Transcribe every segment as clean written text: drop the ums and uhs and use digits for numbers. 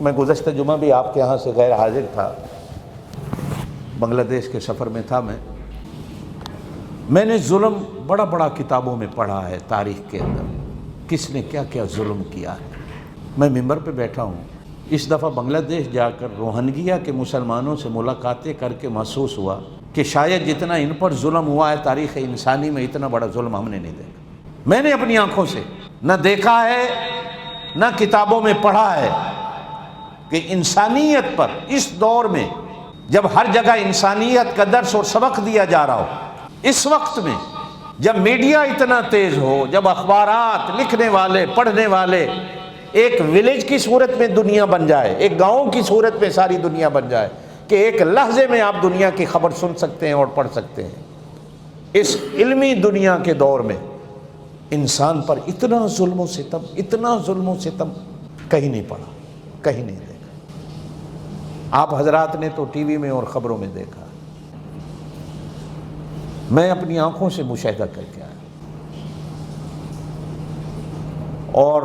میں گزشتہ جمعہ بھی آپ کے یہاں سے غیر حاضر تھا، بنگلہ دیش کے سفر میں تھا میں نے ظلم بڑا بڑا کتابوں میں پڑھا ہے، تاریخ کے اندر کس نے کیا کیا ظلم کیا ہے۔ میں ممبر پہ بیٹھا ہوں، اس دفعہ بنگلہ دیش جا کر روہنگیا کے مسلمانوں سے ملاقاتیں کر کے محسوس ہوا کہ شاید جتنا ان پر ظلم ہوا ہے تاریخ انسانی میں اتنا بڑا ظلم ہم نے نہیں دیکھا۔ میں نے اپنی آنکھوں سے نہ دیکھا ہے نہ کتابوں میں پڑھا ہے کہ انسانیت پر اس دور میں جب ہر جگہ انسانیت کا درس اور سبق دیا جا رہا ہو، اس وقت میں جب میڈیا اتنا تیز ہو، جب اخبارات، لکھنے والے، پڑھنے والے ایک ولیج کی صورت میں دنیا بن جائے، ایک گاؤں کی صورت میں ساری دنیا بن جائے کہ ایک لحظے میں آپ دنیا کی خبر سن سکتے ہیں اور پڑھ سکتے ہیں، اس علمی دنیا کے دور میں انسان پر اتنا ظلم و ستم، اتنا ظلم و ستم کہیں نہیں پڑا، کہیں نہیں دیکھا۔ آپ حضرات نے تو ٹی وی میں اور خبروں میں دیکھا، میں اپنی آنکھوں سے مشاہدہ کر کے آیا، اور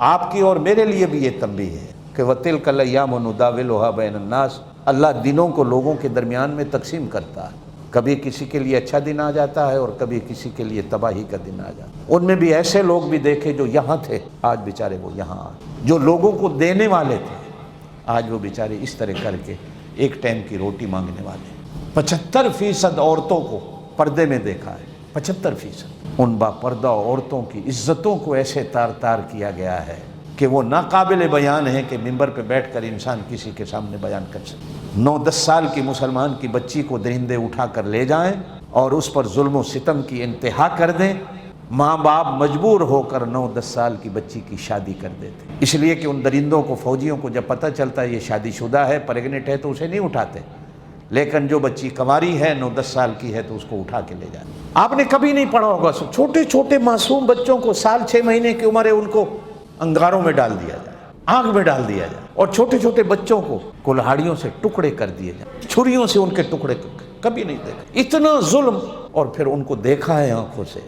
آپ کی اور میرے لیے بھی یہ تنبیہ ہے کہ وَتِلْكَ الْأَيَّامُ نُدَاوِلُهَا بَيْنَ النَّاسِ، اللہ دنوں کو لوگوں کے درمیان میں تقسیم کرتا ہے، کبھی کسی کے لیے اچھا دن آ جاتا ہے اور کبھی کسی کے لیے تباہی کا دن آ جاتا ہے۔ ان میں بھی ایسے لوگ بھی دیکھے جو یہاں تھے، آج بیچارے وہ یہاں آ، جو لوگوں کو دینے والے تھے آج وہ بیچارے اس طرح کر کے ایک ٹائم کی روٹی مانگنے والے۔ 75% عورتوں کو پردے میں دیکھا ہے، 75%۔ ان با پردہ عورتوں کی عزتوں کو ایسے تار تار کیا گیا ہے کہ وہ ناقابل بیان ہے کہ ممبر پہ بیٹھ کر انسان کسی کے سامنے بیان کر سکے۔ 9-10 سال کی مسلمان کی بچی کو درندے اٹھا کر لے جائیں اور اس پر ظلم و ستم کی انتہا کر دیں، ماں باپ مجبور ہو کر 9-10 سال کی بچی کی شادی کر دیتے، اس لیے کہ ان درندوں کو، فوجیوں کو جب پتہ چلتا ہے یہ شادی شدہ ہے، پریگننٹ ہے، تو اسے نہیں اٹھاتے، لیکن جو بچی کنواری ہے 9-10 سال کی ہے تو اس کو اٹھا کے لے جاتے۔ آپ نے کبھی نہیں پڑھا ہوگا، چھوٹے چھوٹے معصوم بچوں کو، سال 6 مہینے کی عمر ہے، ان کو انگاروں میں ڈال دیا جائے، آگ میں ڈال دیا جائے، اور چھوٹے چھوٹے بچوں کو کلہاڑیوں سے ٹکڑے کر دیے جائیں، چھریوں سے ان کے ٹکڑے، کبھی نہیں دیکھا اتنا ظلم۔ اور پھر ان کو دیکھا ہے آنکھوں سے،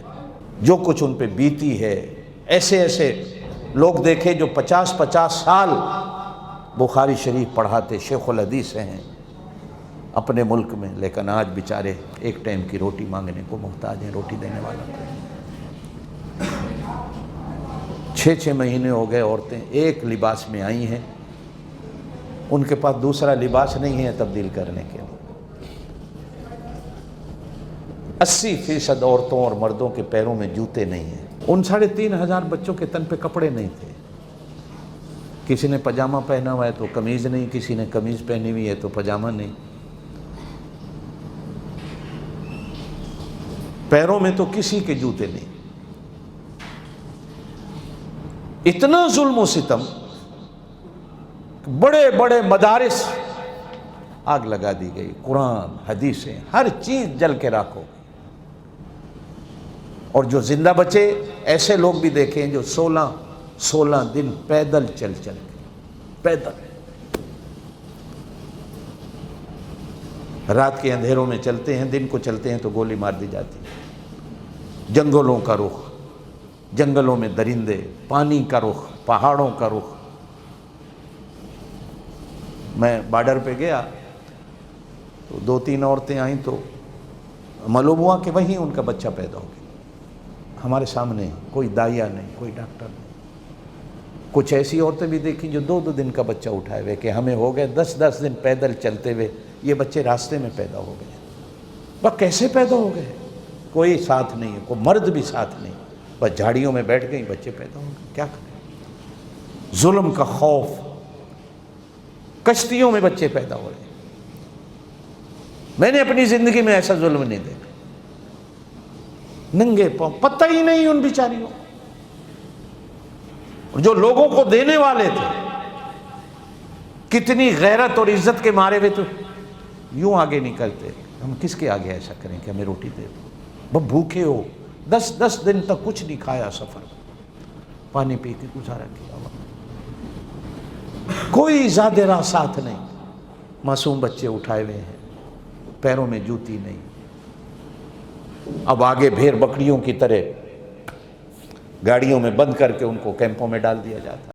جو کچھ ان پہ بیتی ہے، ایسے ایسے لوگ دیکھے جو 50-50 سال بخاری شریف پڑھاتے، شیخ الحدیث ہیں اپنے ملک میں، لیکن آج بیچارے ایک ٹائم کی روٹی مانگنے کو محتاج ہیں، روٹی دینے والا کو۔ 6 مہینے ہو گئے عورتیں ایک لباس میں آئی ہیں، ان کے پاس دوسرا لباس نہیں ہے تبدیل کرنے کے لیے۔ 80% عورتوں اور مردوں کے پیروں میں جوتے نہیں ہیں، ان 3500 بچوں کے تن پہ کپڑے نہیں تھے، کسی نے پاجامہ پہنا ہوا ہے تو قمیض نہیں، کسی نے قمیض پہنی ہوئی ہے تو پاجامہ نہیں، پیروں میں تو کسی کے جوتے نہیں۔ اتنا ظلم و ستم، بڑے بڑے مدارس آگ لگا دی گئی، قرآن، حدیثیں، ہر چیز جل کے راکھ ہو گئی۔ اور جو زندہ بچے، ایسے لوگ بھی دیکھیں جو 16 دن پیدل چل کے، پیدل رات کے اندھیروں میں چلتے ہیں، دن کو چلتے ہیں تو گولی مار دی جاتی ہے۔ جنگلوں کا رخ، جنگلوں میں درندے، پانی کا رخ، پہاڑوں کا رخ۔ میں بارڈر پہ گیا تو 2-3 عورتیں آئیں تو معلوم ہوا کہ وہیں ان کا بچہ پیدا ہو گیا، ہمارے سامنے، کوئی دائیا نہیں، کوئی ڈاکٹر نہیں۔ کچھ ایسی عورتیں بھی دیکھیں جو 2-2 دن کا بچہ اٹھائے ہوئے کہ ہمیں ہو گئے 10-10 دن پیدل چلتے ہوئے، یہ بچے راستے میں پیدا ہو گئے۔ وہ کیسے پیدا ہو گئے؟ کوئی ساتھ نہیں ہے، کوئی مرد بھی ساتھ نہیں، بس جھاڑیوں میں بیٹھ گئی، بچے پیدا ہو گئے۔ کیا کریں؟ ظلم کا خوف، کشتیوں میں بچے پیدا ہو رہے ہیں۔ میں نے اپنی زندگی میں ایسا ظلم نہیں دیکھا، ننگے پاؤں، پتہ ہی نہیں ان بیچاریوں، جو لوگوں کو دینے والے تھے، کتنی غیرت اور عزت کے مارے ہوئے تو یوں آگے نکلتے، ہم کس کے آگے ایسا کریں کہ ہمیں روٹی دے دو؟ وہ بھوکے ہو، 10 دن تک کچھ نہیں کھایا، سفر پانی پی کے گزارا کیا ہوا، کوئی زیادہ راہ ساتھ نہیں، معصوم بچے اٹھائے ہوئے ہیں، پیروں میں جوتی نہیں۔ اب آگے بھیڑ بکریوں کی طرح گاڑیوں میں بند کر کے ان کو کیمپوں میں ڈال دیا جاتا ہے۔